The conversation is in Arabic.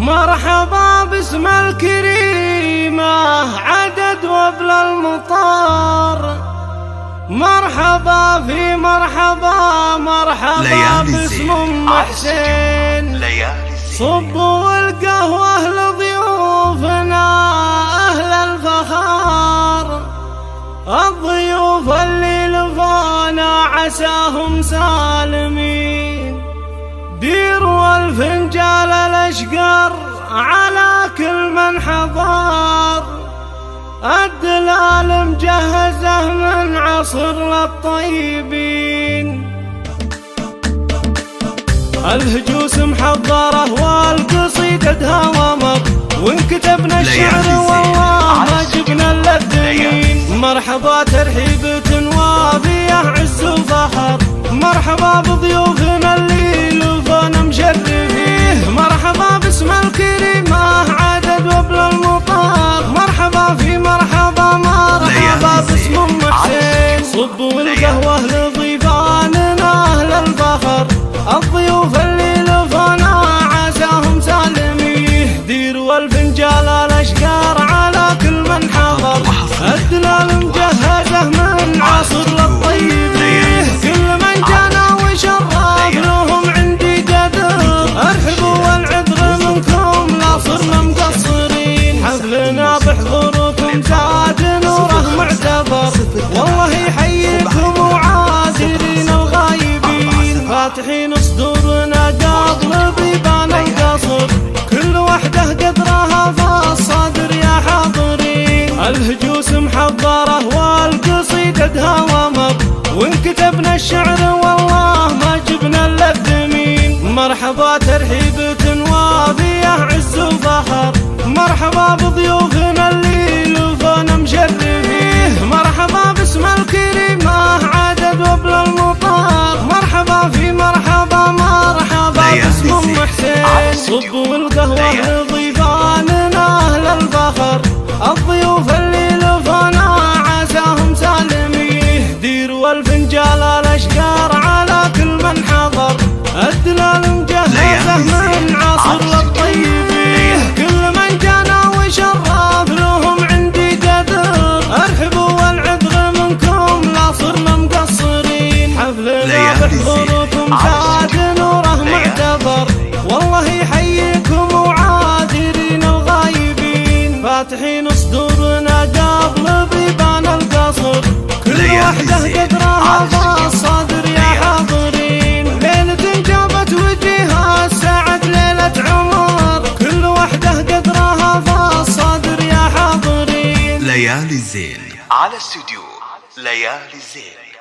مرحبا باسم الكريمة عدد وابل المطار، مرحبا في مرحبا مرحبا باسم ام حسين. صبوا القهوة لضيوفنا اهل الفخار، الضيوف اللي لفونا عساهم سالمين، ديروا الفنجال الاشقر على كل من حضر، الدلال مجهزه من عصر للطيبين، الهجوس محضره والقصيدة دوامر، وانكتبنا الشعر والله ما جبنا الا الدمين. مرحبا ترحيبة وافية عز وفخر، مرحبا بضيوفنا اللي لفونا مشرفيه، مرحبا باسم الكريمة عدد وابل المطار، مرحبا في مرحبا مرحبا باسم ام حسين. صبوا القهوة لضيفاننا اهل الفخر، الضيوف اللي لفونا عساهم سالميه، ديروا الفنجال الاشقر على كل من حضر، الدلال مجهزه من عصر للطيبين، كل من جانا وشرف لهم عندي قدر، ارحبوا والعذر منكم لا صرنا مقصرين، حفلنا بحضوركم زاد نوره معتبر، والله يحييكم وعاذرين الغايبين، فاتحين صدورنا قبل بيبان القصر، كل وحده قدرها في الصدر يا حاضرين، الهجوس محضره والقصيدة دوامر، وانكتبنا الشعر والله ما جبنا الا الدمين. مرحبا ترحيبة وافية عز وفخر، مرحبا بضيوفنا اللي لفونا مشرفيه، مرحبا باسم الكريمة عدد وابل المطار، مرحبا في مرحبا مرحبا باسم ام حسين. صبوا القهوة لضيفاننا اهل الفخر، الضيوف اللي لفونا عساهم سالميه، ديروا الفنجال الاشقر على كل من حضر، الدلال مجهزه من عصر للطيبين، كل من جانا وشرف لهم عندي قدر، ارحبوا والعذر منكم لا صرنا مقصرين، حفلنا بحضوركم زاد نوره معتبر، والله يحييكم وعاذرين الغايبين، فاتحين صدورنا قبل بيبان القصر، كل وحده قدرها في الصدر يا حاضرين، ليلة جابت وجيها السعد ليلة عمر، كل وحده قدرها في الصدر يا حاضرين. ليالي الزين على استوديو ليالي الزين.